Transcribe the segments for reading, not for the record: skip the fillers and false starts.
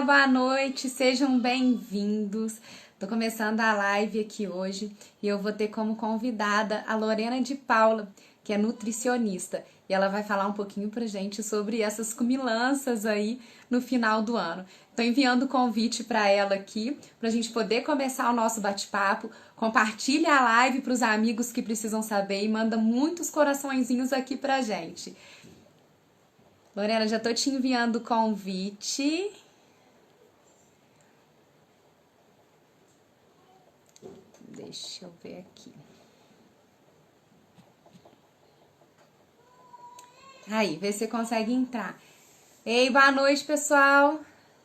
Olá, boa noite, sejam bem-vindos. Tô começando a live aqui hoje e eu vou ter como convidada a Lorena de Paula, que é nutricionista, e ela vai falar um pouquinho pra gente sobre essas comilanças aí no final do ano. Tô enviando o convite para ela aqui, pra gente poder começar o nosso bate-papo. Compartilha a live para os amigos que precisam saber e manda muitos coraçõezinhos aqui pra gente. Lorena, já tô te enviando o convite. Deixa eu ver aqui. Aí, vê se você consegue entrar. Ei, boa noite, pessoal.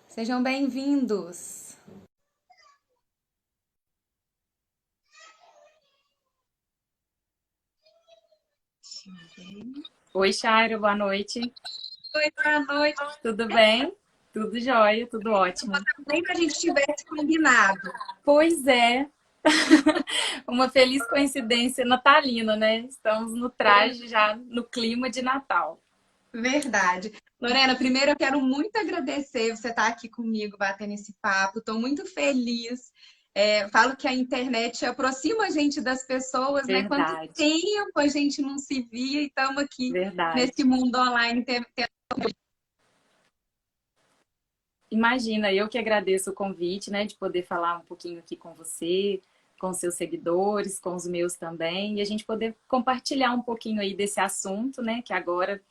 Sejam bem-vindos. Oi, Chairo, boa noite. Oi, boa noite. Tudo bem? Tudo jóia, tudo ótimo. Nem que a gente tivesse combinado. Pois é, uma feliz coincidência natalina, né? Estamos no traje já no clima de Natal. Verdade. Lorena, primeiro eu quero muito agradecer você estar aqui comigo, batendo esse papo. Estou muito feliz. Falo que a internet aproxima a gente das pessoas, né? Quanto Verdade, tempo a gente não se via e estamos aqui nesse verdade. mundo online. Imagina, eu que agradeço o convite, né, de poder falar um pouquinho aqui com você, com seus seguidores, com os meus também, e a gente poder compartilhar um pouquinho aí desse assunto, né, que agora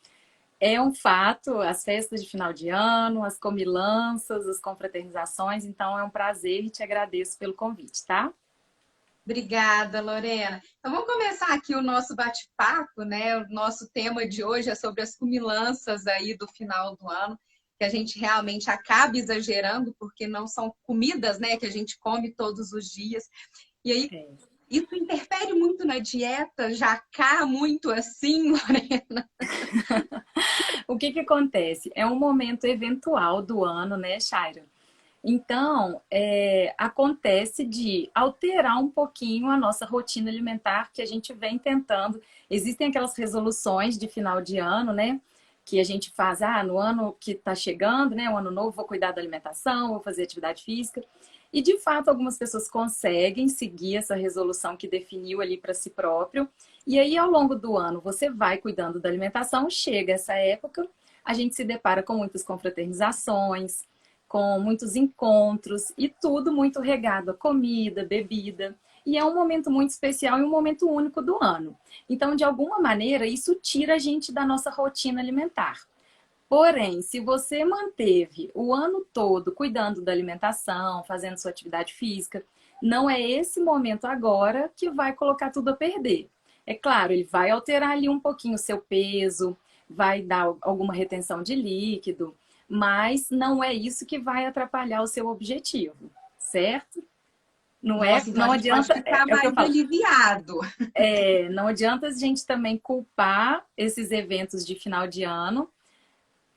é um fato, as festas de final de ano, as comilanças, as confraternizações, então é um prazer e te agradeço pelo convite, tá? Obrigada, Lorena. Então vamos começar aqui o nosso bate-papo, né? O nosso tema de hoje é sobre as comilanças aí do final do ano, que a gente realmente acaba exagerando, porque não são comidas, né, que a gente come todos os dias. E aí É. isso interfere muito na dieta, já cá muito assim, Lorena. O que que acontece? É um momento eventual do ano, né, Shaira? Então, acontece de alterar um pouquinho a nossa rotina alimentar que a gente vem tentando. Existem aquelas resoluções de final de ano, né? Que a gente faz, no ano que está chegando, né? O ano novo, vou cuidar da alimentação, vou fazer atividade física. E, de fato, algumas pessoas conseguem seguir essa resolução que definiu ali para si próprio. E aí, ao longo do ano, você vai cuidando da alimentação, chega essa época, a gente se depara com muitas confraternizações, com muitos encontros e tudo muito regado a comida, bebida. E é um momento muito especial e um momento único do ano. Então, de alguma maneira, isso tira a gente da nossa rotina alimentar. Porém, se você manteve o ano todo cuidando da alimentação, fazendo sua atividade física, não é esse momento agora que vai colocar tudo a perder. É claro, ele vai alterar ali um pouquinho o seu peso, vai dar alguma retenção de líquido, mas não é isso que vai atrapalhar o seu objetivo, certo? Nossa, então a Não gente pode adianta, ficar é o que eu mais falo, aliviado. não adianta a gente também culpar esses eventos de final de ano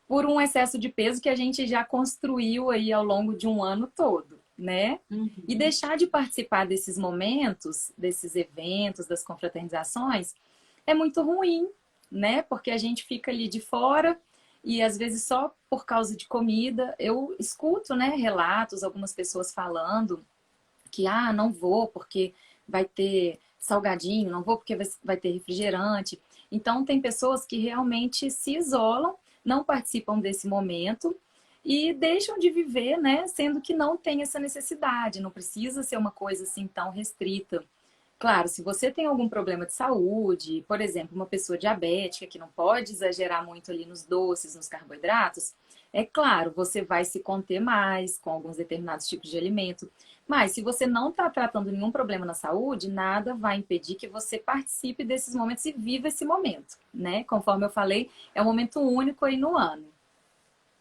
por um excesso de peso que a gente já construiu aí ao longo de um ano todo, né? E Uhum. deixar de participar desses momentos, desses eventos, das confraternizações, é muito ruim, né? Porque a gente fica ali de fora e às vezes só por causa de comida. Eu escuto, né, relatos, algumas pessoas falando que, não vou porque vai ter salgadinho, não vou porque vai ter refrigerante. Então, tem pessoas que realmente se isolam, não participam desse momento e deixam de viver, né? Sendo que não tem essa necessidade, não precisa ser uma coisa assim tão restrita. Claro, se você tem algum problema de saúde, por exemplo, uma pessoa diabética que não pode exagerar muito ali nos doces, nos carboidratos, é claro, você vai se conter mais com alguns determinados tipos de alimento. Mas se você não está tratando nenhum problema na saúde, nada vai impedir que você participe desses momentos e viva esse momento, né? Conforme eu falei, é um momento único aí no ano.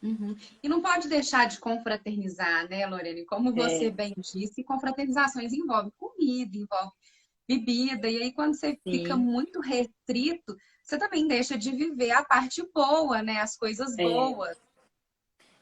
Uhum. E não pode deixar de confraternizar, né, Lorena? E como você É, bem disse, confraternizações envolvem comida, envolve bebida, e aí quando você fica sim. muito restrito, você também deixa de viver a parte boa, né? As coisas É, boas.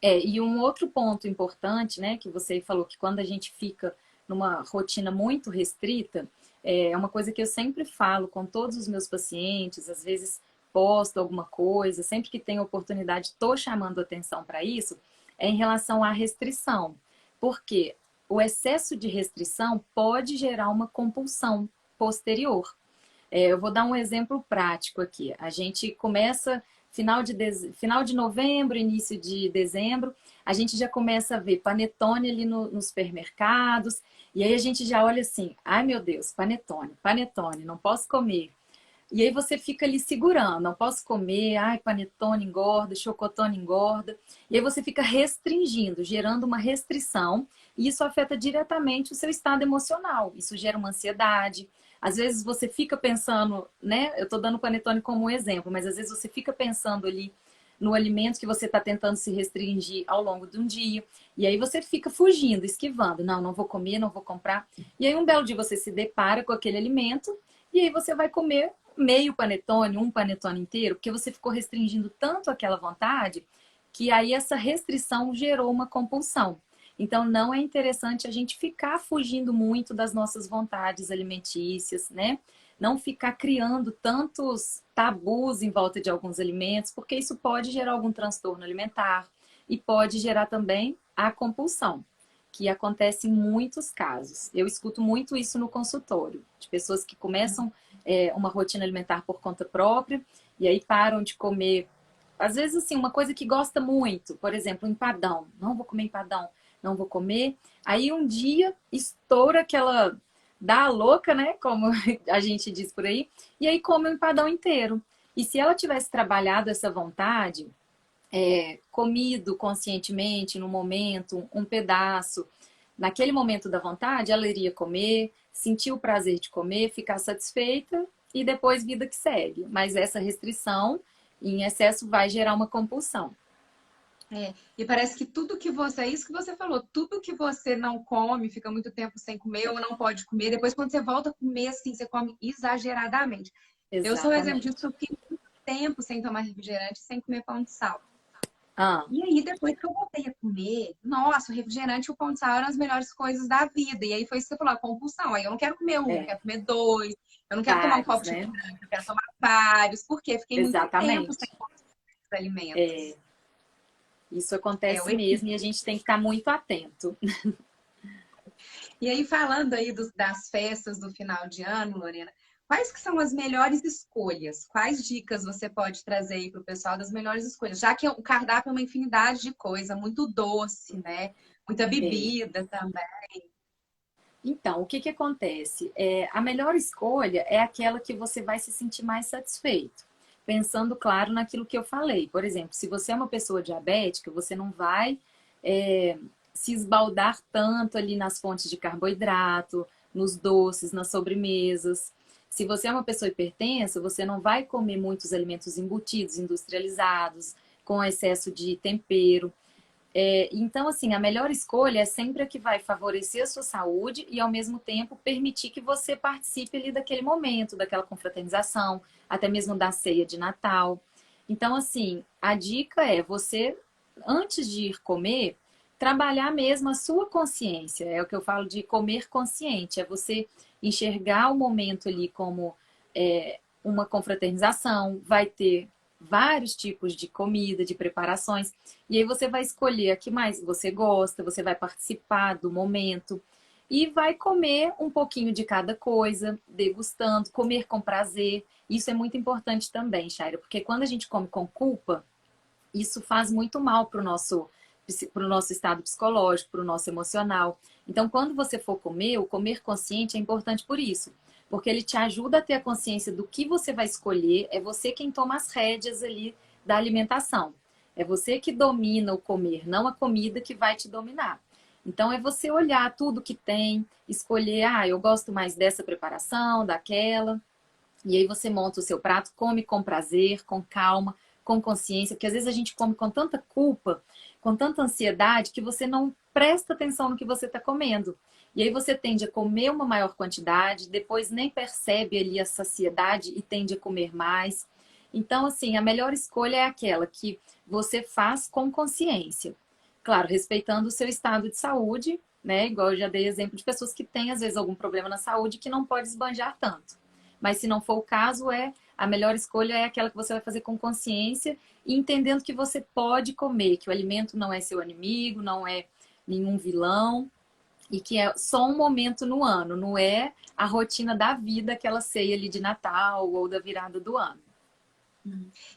e um outro ponto importante, né, que você falou que quando a gente fica numa rotina muito restrita, é uma coisa que eu sempre falo com todos os meus pacientes, às vezes posto alguma coisa, sempre que tenho oportunidade, estou chamando atenção para isso, é em relação à restrição. Porque o excesso de restrição pode gerar uma compulsão posterior. Eu vou dar um exemplo prático aqui. A gente começa final de novembro, início de dezembro, a gente já começa a ver panetone ali nos supermercados, e aí a gente já olha assim, ai meu Deus, panetone, panetone, não posso comer. E aí você fica ali segurando, não posso comer, ai, panetone engorda, chocotone engorda. E aí você fica restringindo, gerando uma restrição, e isso afeta diretamente o seu estado emocional. Isso gera uma ansiedade. Às vezes você fica pensando, né? Eu tô dando panetone como um exemplo, mas às vezes você fica pensando ali no alimento que você está tentando se restringir ao longo de um dia. E aí você fica fugindo, esquivando. Não, não vou comer, não vou comprar. E aí um belo dia você se depara com aquele alimento e aí você vai comer meio panetone, um panetone inteiro, porque você ficou restringindo tanto aquela vontade que aí essa restrição gerou uma compulsão. Então não é interessante a gente ficar fugindo muito das nossas vontades alimentícias, né? Não ficar criando tantos tabus em volta de alguns alimentos, porque isso pode gerar algum transtorno alimentar e pode gerar também a compulsão, que acontece em muitos casos. Eu escuto muito isso no consultório, de pessoas que começam uma rotina alimentar por conta própria e aí param de comer, às vezes assim, uma coisa que gosta muito, por exemplo, empadão. Não vou comer empadão, não vou comer. Aí um dia estoura aquela dá a louca, né? Como a gente diz por aí, e aí come o empadão inteiro. E se ela tivesse trabalhado essa vontade, comido conscientemente no momento, um pedaço, naquele momento da vontade, ela iria comer, sentir o prazer de comer, ficar satisfeita e depois vida que segue. Mas essa restrição em excesso vai gerar uma compulsão. E parece que tudo que você, é isso que você falou, tudo que você não come, fica muito tempo sem comer ou não pode comer, depois quando você volta a comer, assim, você come exageradamente. Eu sou um exemplo disso, Exatamente. porque eu fiquei muito tempo sem tomar refrigerante, sem comer pão de sal. Ah, E aí, depois que eu voltei a comer, nossa, o refrigerante e o pão de sal eram as melhores coisas da vida. E aí foi isso que você falou, a compulsão. Aí eu não quero comer um, eu é, quero comer dois, eu não quero tomar um vários, copo de né? refrigerante, eu quero tomar vários. Por quê? Fiquei muito tempo sem Exatamente. consumir esses alimentos. É, isso É acontece o mesmo e a equilíbrio. gente tem que estar muito atento. E aí, falando aí das festas do final de ano, Lorena, quais que são as melhores escolhas? Quais dicas você pode trazer aí para o pessoal das melhores escolhas? Já que o cardápio é uma infinidade de coisa, muito doce, né? Muita É. bebida também. Então, o que que acontece? A melhor escolha é aquela que você vai se sentir mais satisfeito. Pensando, claro, naquilo que eu falei. Por exemplo, se você é uma pessoa diabética, você não vai é, se esbaldar tanto ali nas fontes de carboidrato, nos doces, nas sobremesas. Se você é uma pessoa hipertensa, você não vai comer muitos alimentos embutidos, industrializados, com excesso de tempero. Então, assim, a melhor escolha é sempre a que vai favorecer a sua saúde e, ao mesmo tempo, permitir que você participe ali daquele momento, daquela confraternização, até mesmo da ceia de Natal. Então, assim, a dica é você, antes de ir comer, trabalhar mesmo a sua consciência. É o que eu falo de comer consciente, é você enxergar o momento ali como uma confraternização, vai ter vários tipos de comida, de preparações. E aí você vai escolher a que mais você gosta, você vai participar do momento e vai comer um pouquinho de cada coisa, degustando, comer com prazer. Isso é muito importante também, Shaira, porque quando a gente come com culpa, isso faz muito mal para o nosso estado psicológico, para o nosso emocional. Então, quando você for comer, o comer consciente é importante por isso, porque ele te ajuda a ter a consciência do que você vai escolher, é você quem toma as rédeas ali da alimentação. É você que domina o comer, não a comida que vai te dominar. Então, é você olhar tudo que tem, escolher, eu gosto mais dessa preparação, daquela. E aí você monta o seu prato, come com prazer, com calma, com consciência, porque às vezes a gente come com tanta culpa, com tanta ansiedade, que você não presta atenção no que você está comendo. E aí você tende a comer uma maior quantidade, depois nem percebe ali a saciedade e tende a comer mais. Então, assim, a melhor escolha é aquela que você faz com consciência. Claro, respeitando o seu estado de saúde, né? Igual eu já dei exemplo de pessoas que têm, às vezes, algum problema na saúde que não pode esbanjar tanto. Mas se não for o caso, é a melhor escolha é aquela que você vai fazer com consciência e entendendo que você pode comer, que o alimento não é seu inimigo, não é nenhum vilão e que é só um momento no ano, não é a rotina da vida, aquela ceia ali de Natal ou da virada do ano.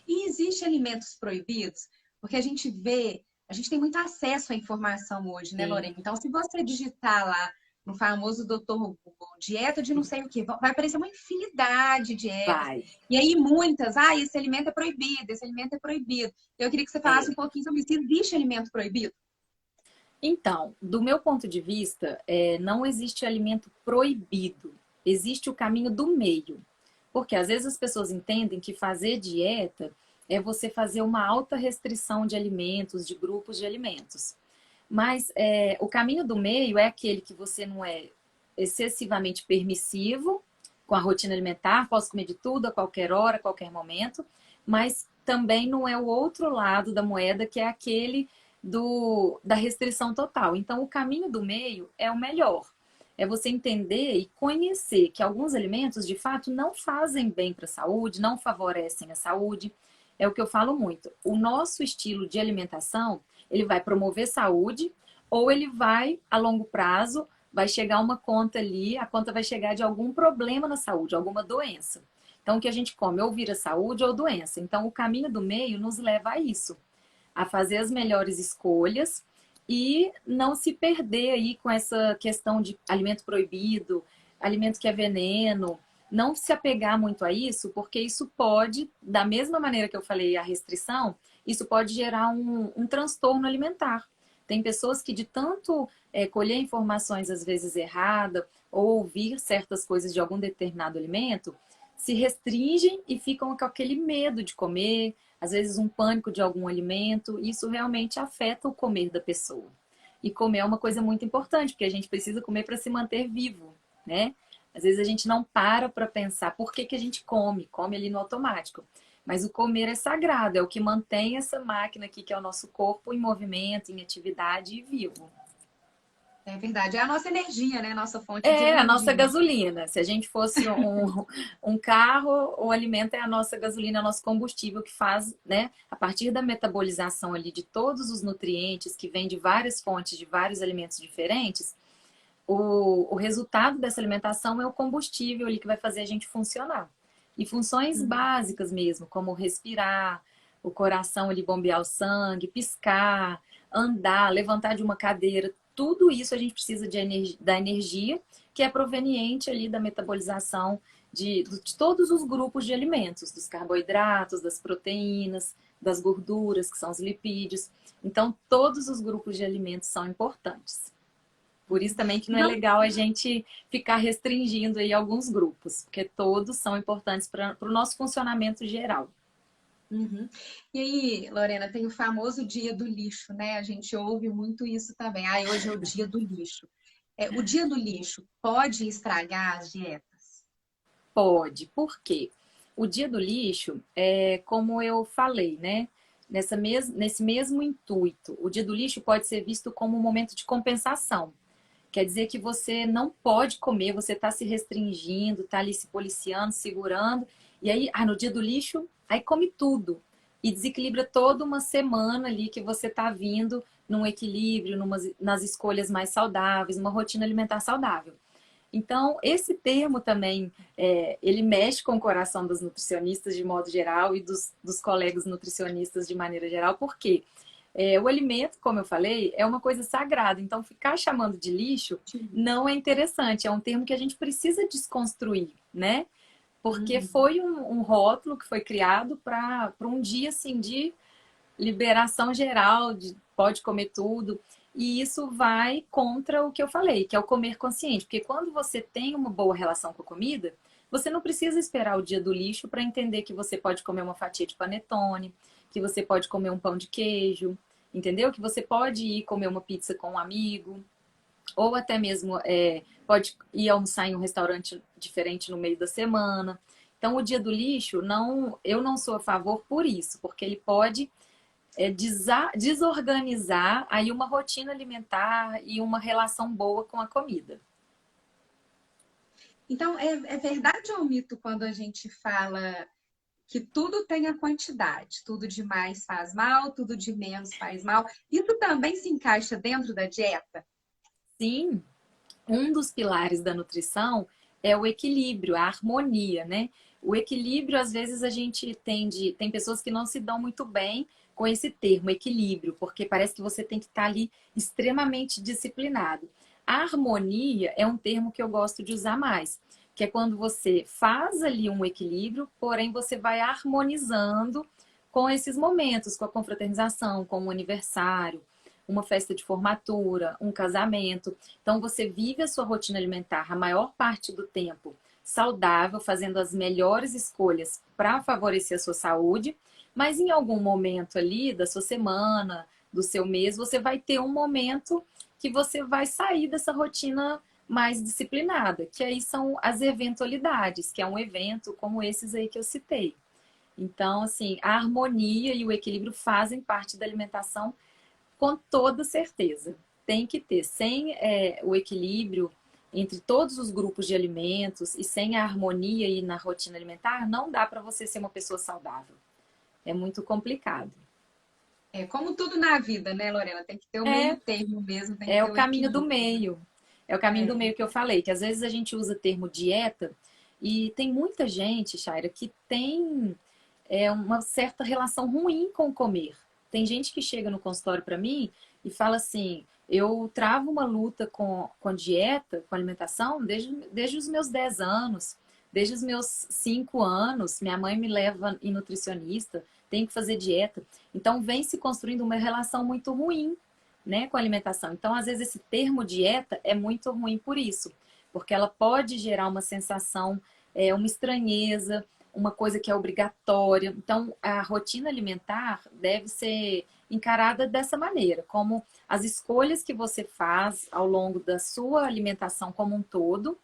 E existe alimentos proibidos? Porque a gente vê, a gente tem muito acesso à informação hoje, né, Lorena? Sim, Então, se você digitar lá no famoso Doutor Google, dieta de não sei o quê, vai aparecer uma infinidade de dietas. vai. E aí, muitas, esse alimento é proibido, esse alimento é proibido. Eu queria que você falasse um É. pouquinho sobre isso. Existe alimento proibido? Então, do meu ponto de vista, não existe alimento proibido, existe o caminho do meio. Porque às vezes as pessoas entendem que fazer dieta é você fazer uma alta restrição de alimentos, de grupos de alimentos. Mas o caminho do meio é aquele que você não é excessivamente permissivo com a rotina alimentar, posso comer de tudo a qualquer hora, a qualquer momento, mas também não é o outro lado da moeda, que é aquele da restrição total. Então, o caminho do meio é o melhor. É você entender e conhecer que alguns alimentos, de fato, não fazem bem para a saúde, não favorecem a saúde. É o que eu falo muito. O nosso estilo de alimentação, ele vai promover saúde ou ele vai, a longo prazo, vai chegar uma conta ali, a conta vai chegar de algum problema na saúde, alguma doença. Então, o que a gente come ou vira saúde ou doença. Então, o caminho do meio nos leva a isso, a fazer as melhores escolhas e não se perder aí com essa questão de alimento proibido, alimento que é veneno, não se apegar muito a isso, porque isso pode, da mesma maneira que eu falei a restrição, isso pode gerar um transtorno alimentar. Tem pessoas que de tanto colher informações às vezes erradas ou ouvir certas coisas de algum determinado alimento, se restringem e ficam com aquele medo de comer, às vezes um pânico de algum alimento, isso realmente afeta o comer da pessoa. E comer é uma coisa muito importante, porque a gente precisa comer para se manter vivo, né? Às vezes a gente não para pensar por que a gente come ali no automático. Mas o comer é sagrado, é o que mantém essa máquina aqui, que é o nosso corpo, em movimento, em atividade e vivo. É verdade. É a nossa energia, né? Nossa fonte de É a nossa energia. gasolina. Se a gente fosse um carro, o alimento é a nossa gasolina, é o nosso combustível que faz, né? A partir da metabolização ali de todos os nutrientes que vêm de várias fontes, de vários alimentos diferentes, o resultado dessa alimentação é o combustível ali que vai fazer a gente funcionar. E funções básicas mesmo, como respirar, o coração ali bombear o sangue, piscar, andar, levantar de uma cadeira, tudo isso a gente precisa da energia que é proveniente ali da metabolização de todos os grupos de alimentos, dos carboidratos, das proteínas, das gorduras, que são os lipídios. Então, todos os grupos de alimentos são importantes. Por isso também que não é Então, legal a gente ficar restringindo aí alguns grupos, porque todos são importantes para o nosso funcionamento geral. uhum. E aí, Lorena, tem o famoso dia do lixo, né? A gente ouve muito isso também. Hoje é o dia do lixo. O dia do lixo pode estragar as dietas? Pode, por quê? O dia do lixo é como eu falei, né? Nesse mesmo intuito, o dia do lixo pode ser visto como um momento de compensação. Quer dizer que você não pode comer, você está se restringindo, está ali se policiando, segurando, e aí, no dia do lixo, aí come tudo. E desequilibra toda uma semana ali que você está vindo num equilíbrio, nas escolhas mais saudáveis, uma rotina alimentar saudável. Então, esse termo também, ele mexe com o coração dos nutricionistas de modo geral e dos colegas nutricionistas de maneira geral, porque o alimento, como eu falei, é uma coisa sagrada. Então, ficar chamando de lixo não é interessante. É um termo que a gente precisa desconstruir, né? Porque Uhum. foi um rótulo que foi criado para um dia assim de liberação geral, de pode comer tudo. E isso vai contra o que eu falei, que é o comer consciente. Porque quando você tem uma boa relação com a comida, você não precisa esperar o dia do lixo para entender que você pode comer uma fatia de panetone, que você pode comer um pão de queijo, entendeu? Que você pode ir comer uma pizza com um amigo, ou até mesmo pode ir almoçar em um restaurante diferente no meio da semana. Então, o dia do lixo, não, eu não sou a favor por isso, porque ele pode desorganizar aí uma rotina alimentar e uma relação boa com a comida. Então, é verdade ou mito quando a gente fala que tudo tem a quantidade, tudo de mais faz mal, tudo de menos faz mal. Isso também se encaixa dentro da dieta? Sim, um dos pilares da nutrição é o equilíbrio, a harmonia, né? O equilíbrio, às vezes, a gente tem pessoas que não se dão muito bem com esse termo, equilíbrio, porque parece que você tem que estar ali extremamente disciplinado. A harmonia é um termo que eu gosto de usar mais, que é quando você faz ali um equilíbrio, porém você vai harmonizando com esses momentos, com a confraternização, com o aniversário, uma festa de formatura, um casamento. Então, você vive a sua rotina alimentar a maior parte do tempo saudável, fazendo as melhores escolhas para favorecer a sua saúde, mas em algum momento ali da sua semana, do seu mês, você vai ter um momento que você vai sair dessa rotina mais disciplinada, que aí são as eventualidades, que é um evento como esses aí que eu citei. Então, assim, a harmonia e o equilíbrio fazem parte da alimentação com toda certeza. Tem que ter. Sem o equilíbrio entre todos os grupos de alimentos e sem a harmonia aí na rotina alimentar, não dá para você ser uma pessoa saudável. É muito complicado. É como tudo na vida, né, Lorena? Tem que ter o meio É, termo mesmo, tem que é ter o o caminho do equilíbrio. meio. É o caminho do É. meio que eu falei, que às vezes a gente usa termo dieta e tem muita gente, Shaira, que tem uma certa relação ruim com comer. Tem gente que chega no consultório para mim e fala assim: eu travo uma luta com dieta, com alimentação, desde os meus 10 anos, desde os meus 5 anos. Minha mãe me leva em nutricionista, tenho que fazer dieta. Então, vem se construindo uma relação muito ruim, né, com a alimentação. Então, às vezes, esse termo dieta é muito ruim por isso, porque ela pode gerar uma sensação, uma estranheza, uma coisa que é obrigatória. Então, a rotina alimentar deve ser encarada dessa maneira, como as escolhas que você faz ao longo da sua alimentação como um todo,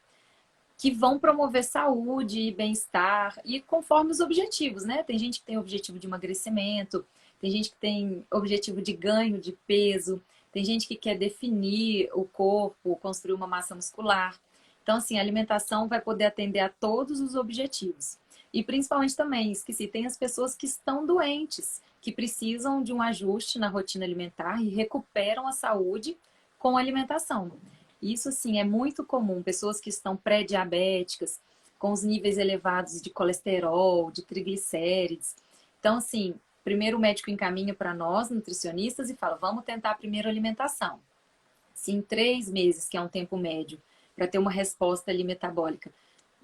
que vão promover saúde e bem-estar, e conforme os objetivos, né? Tem gente que tem objetivo de emagrecimento, tem gente que tem objetivo de ganho de peso, tem gente que quer definir o corpo, construir uma massa muscular. Então, assim, a alimentação vai poder atender a todos os objetivos. E principalmente também, esqueci, tem as pessoas que estão doentes, que precisam de um ajuste na rotina alimentar e recuperam a saúde com a alimentação. Isso, assim, é muito comum. Pessoas que estão pré-diabéticas, com os níveis elevados de colesterol, de triglicérides. Então, assim, primeiro o médico encaminha para nós, nutricionistas, e fala: vamos tentar primeiro a alimentação. Se em 3 meses, que é um tempo médio, para ter uma resposta ali metabólica,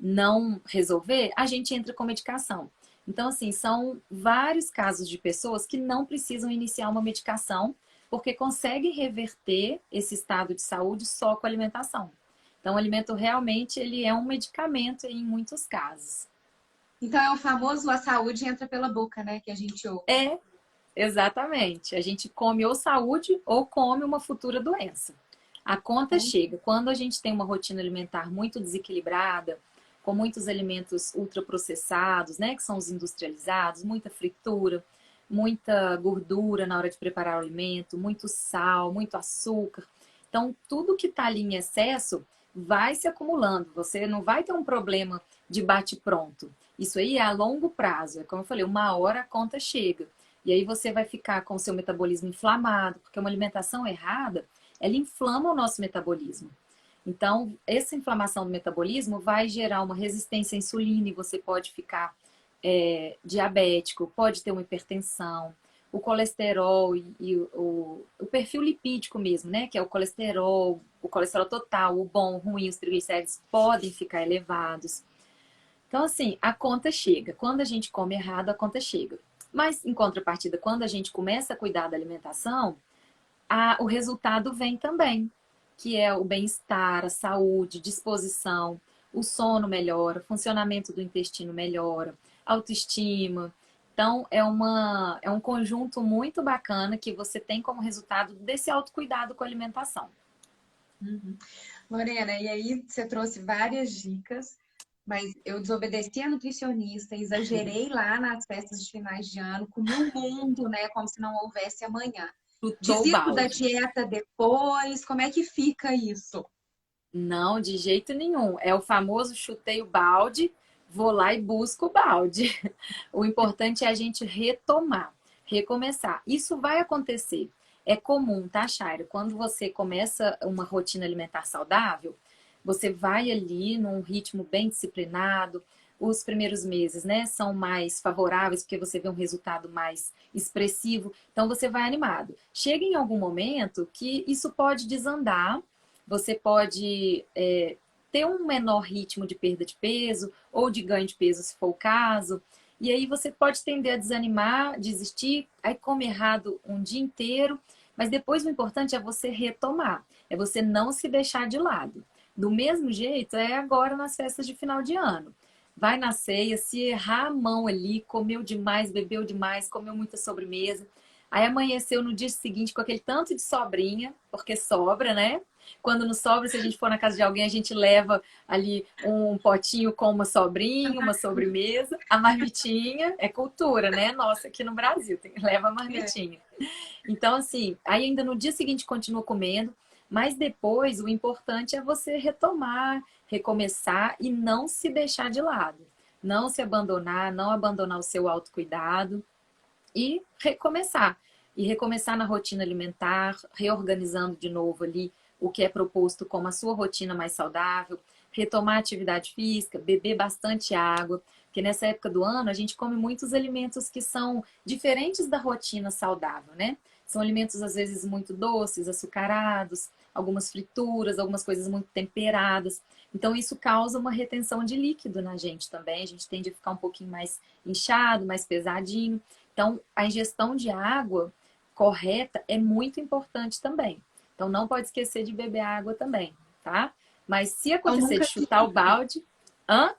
não resolver, a gente entra com medicação. Então, assim, são vários casos de pessoas que não precisam iniciar uma medicação porque conseguem reverter esse estado de saúde só com a alimentação. Então, o alimento realmente ele é um medicamento em muitos casos. Então é o famoso a saúde entra pela boca, né? Que a gente ouve. É, exatamente. A gente come ou saúde ou come uma futura doença. A conta Então, chega. Quando a gente tem uma rotina alimentar muito desequilibrada, com muitos alimentos ultraprocessados, né, que são os industrializados, muita fritura, muita gordura na hora de preparar o alimento, muito sal, muito açúcar. Então, tudo que está ali em excesso vai se acumulando. Você não vai ter um problema de bate-pronto. Isso aí é a longo prazo. É como eu falei, uma hora a conta chega. E aí você vai ficar com o seu metabolismo inflamado, porque uma alimentação errada, ela inflama o nosso metabolismo. Então, essa inflamação do metabolismo vai gerar uma resistência à insulina e você pode ficar diabético, pode ter uma hipertensão, o colesterol e o perfil lipídico mesmo, né? Que é o colesterol total, o bom, o ruim, os triglicéridos podem ficar elevados. Então, assim, a conta chega. Quando a gente come errado, a conta chega. Mas, em contrapartida, quando a gente começa a cuidar da alimentação, o resultado vem também, que é o bem-estar, a saúde, disposição, o sono melhora, o funcionamento do intestino melhora, autoestima. Então, é um conjunto muito bacana que você tem como resultado desse autocuidado com a alimentação. uhum. Lorena, e aí você trouxe várias dicas, mas eu desobedeci a nutricionista, exagerei lá nas festas de finais de ano, comi o mundo, né? Como se não houvesse amanhã. Chutou o Desisto da balde. dieta depois, como é que fica isso? Não, de jeito nenhum. É o famoso chutei o balde, vou lá e busco o balde. O importante é a gente retomar, recomeçar. Isso vai acontecer. É comum, tá, Shaira? Quando você começa uma rotina alimentar saudável, você vai ali num ritmo bem disciplinado. Os primeiros meses, né, são mais favoráveis porque você vê um resultado mais expressivo. Então você vai animado. Chega em algum momento que isso pode desandar. Você pode ter um menor ritmo de perda de peso ou de ganho de peso, se for o caso. E aí você pode tender a desanimar, desistir, aí come errado um dia inteiro. Mas depois o importante é você retomar, é você não se deixar de lado. Do mesmo jeito, é agora nas festas de final de ano. Vai na ceia, se errar a mão ali, comeu demais, bebeu demais, comeu muita sobremesa. Aí amanheceu no dia seguinte com aquele tanto de sobrinha, porque sobra, né? Quando não sobra, se a gente for na casa de alguém, a gente leva ali um potinho com uma sobrinha, uma sobremesa, a marmitinha, é cultura, né? Nossa, aqui no Brasil, leva a marmitinha. Então, assim, aí ainda no dia seguinte continua comendo, mas depois o importante é você retomar, recomeçar e não se deixar de lado. Não se abandonar, não abandonar o seu autocuidado e recomeçar. E recomeçar na rotina alimentar, reorganizando de novo ali o que é proposto como a sua rotina mais saudável, retomar a atividade física, beber bastante água, porque nessa época do ano a gente come muitos alimentos que são diferentes da rotina saudável, né? São alimentos às vezes muito doces, açucarados, algumas frituras, algumas coisas muito temperadas. Então isso causa uma retenção de líquido na gente também. A gente tende a ficar um pouquinho mais inchado, mais pesadinho. Então a ingestão de água correta é muito importante também. Então não pode esquecer de beber água também, tá? Mas se Então acontecer nunca de chutar o balde, hã?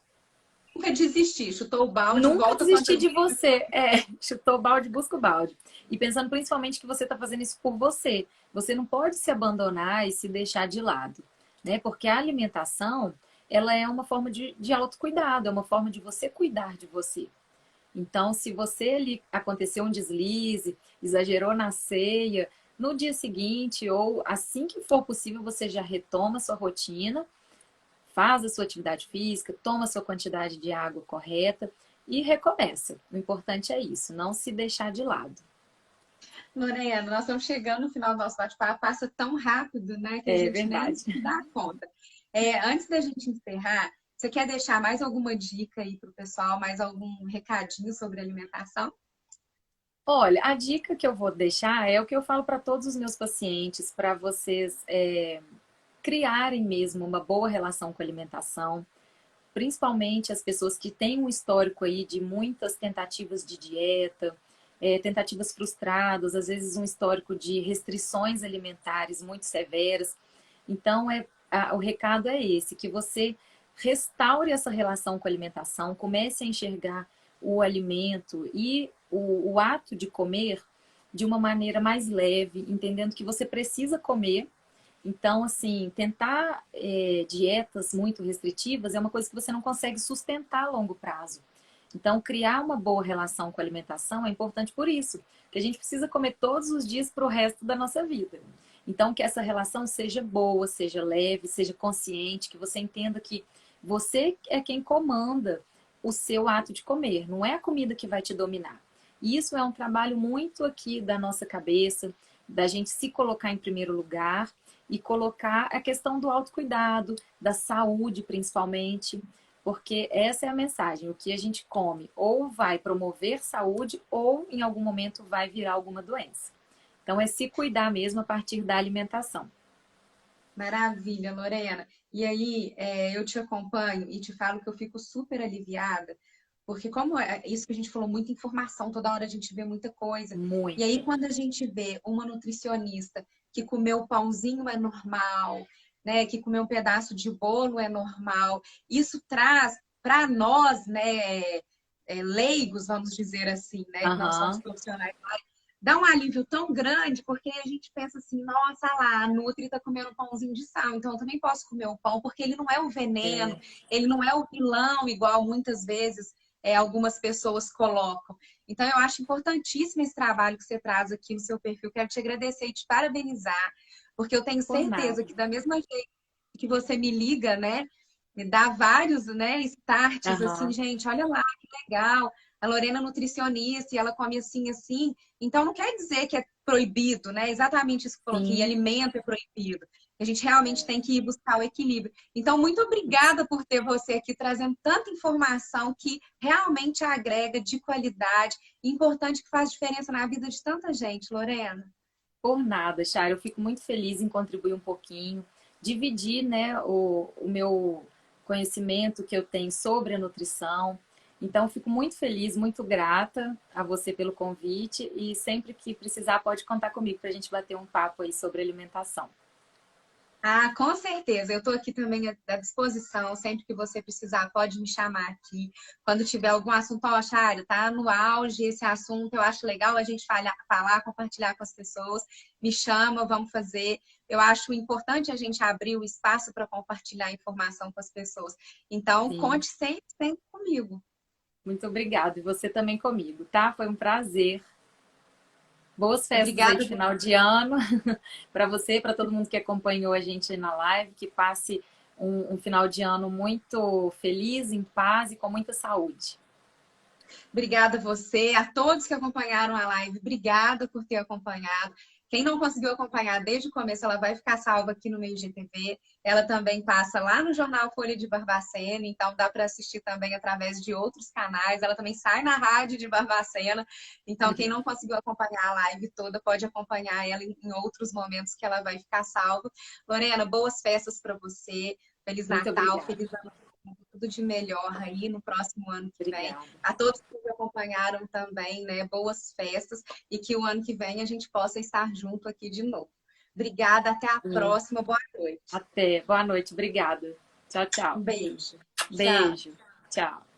nunca desistir, chutou o balde, Nunca volta desistir quantas de vezes. você. É, chutou o balde, busca o balde. E pensando principalmente que você está fazendo isso por você. Você não pode se abandonar e se deixar de lado, né? Porque a alimentação, ela é uma forma de autocuidado, é uma forma de você cuidar de você. Então, se você ali aconteceu um deslize, exagerou na ceia, no dia seguinte ou assim que for possível, você já retoma a sua rotina, faz a sua atividade física, toma a sua quantidade de água correta e recomeça. O importante é isso, não se deixar de lado. Lorena, nós estamos chegando no final do nosso bate-papo, passa tão rápido, né, que a É gente nem verdade. se dá conta. Antes da gente encerrar, você quer deixar mais alguma dica aí para o pessoal, mais algum recadinho sobre alimentação? Olha, a dica que eu vou deixar é o que eu falo para todos os meus pacientes, para vocês criarem mesmo uma boa relação com a alimentação, principalmente as pessoas que têm um histórico aí de muitas tentativas de dieta, tentativas frustradas, às vezes um histórico de restrições alimentares muito severas. Então, o recado é esse, que você restaure essa relação com a alimentação, comece a enxergar o alimento e o ato de comer de uma maneira mais leve, entendendo que você precisa comer. Então, assim, tentar dietas muito restritivas é uma coisa que você não consegue sustentar a longo prazo. Então, criar uma boa relação com a alimentação é importante por isso, que a gente precisa comer todos os dias para o resto da nossa vida. Então, que essa relação seja boa, seja leve, seja consciente, que você entenda que você é quem comanda o seu ato de comer, não é a comida que vai te dominar. E isso é um trabalho muito aqui da nossa cabeça, da gente se colocar em primeiro lugar e colocar a questão do autocuidado, da saúde principalmente, porque essa é a mensagem, o que a gente come ou vai promover saúde ou em algum momento vai virar alguma doença. Então é se cuidar mesmo a partir da alimentação. Maravilha, Lorena. E aí, eu te acompanho e te falo que eu fico super aliviada, porque como é isso que a gente falou, muita informação, toda hora a gente vê muita coisa. E aí, Muita. quando a gente vê uma nutricionista que comeu pãozinho é normal, né, que comeu um pedaço de bolo é normal, isso traz para nós, né, leigos, vamos dizer assim, né, que não somos Aham. profissionais, dá um alívio tão grande, porque a gente pensa assim, nossa lá, a Nutri tá comendo um pãozinho de sal, então eu também posso comer o pão, porque ele não é o veneno, É, ele não é o vilão, igual muitas vezes algumas pessoas colocam. Então eu acho importantíssimo esse trabalho que você traz aqui no seu perfil. Quero te agradecer e te parabenizar, porque eu tenho por certeza nada. que da mesma jeito que você me liga, né? dá vários, né, starts, assim, Aham, gente, olha lá, que legal. A Lorena é nutricionista e ela come assim, assim. Então, não quer dizer que é proibido, né? Exatamente isso que você falou, que sim. alimento é proibido. A gente realmente tem que ir buscar o equilíbrio. Então, muito obrigada por ter você aqui trazendo tanta informação que realmente agrega de qualidade, importante que faz diferença na vida de tanta gente, Lorena. Por nada, Chay. Eu fico muito feliz em contribuir um pouquinho, dividir, né, o meu conhecimento que eu tenho sobre a nutrição. Então, fico muito feliz, muito grata a você pelo convite e sempre que precisar pode contar comigo para a gente bater um papo aí sobre alimentação. Ah, com certeza. Eu estou aqui também à disposição. Sempre que você precisar, pode me chamar aqui. Quando tiver algum assunto, ó, Chário, tá no auge esse assunto. Eu acho legal a gente falar, compartilhar com as pessoas. Me chama, vamos fazer. Eu acho importante a gente abrir o espaço para compartilhar informação com as pessoas. Então, Sim, conte sempre, sempre comigo. muito obrigada. E você também comigo, tá? Foi um prazer. Boas festas aí Obrigada. de final de ano para você, para todo mundo que acompanhou a gente na live, que passe um final de ano muito feliz, em paz e com muita saúde. Obrigada a você, a todos que acompanharam a live. Obrigada por ter acompanhado. Quem não conseguiu acompanhar desde o começo, ela vai ficar salva aqui no Meio GTV. Ela também passa lá no jornal Folha de Barbacena, então dá para assistir também através de outros canais. Ela também sai na rádio de Barbacena. Então, quem não conseguiu acompanhar a live toda, pode acompanhar ela em outros momentos que ela vai ficar salva. Lorena, boas festas para você. Feliz Muito Natal, obrigada. feliz ano novo, tudo de melhor aí no próximo ano que vem. Obrigada. A todos que nos acompanharam também, né? Boas festas e que o ano que vem a gente possa estar junto aqui de novo. Obrigada, até a Sim. próxima. Boa noite. Até. Boa noite. Obrigada. Tchau, Um tchau. beijo. Tchau. Beijo. Tchau.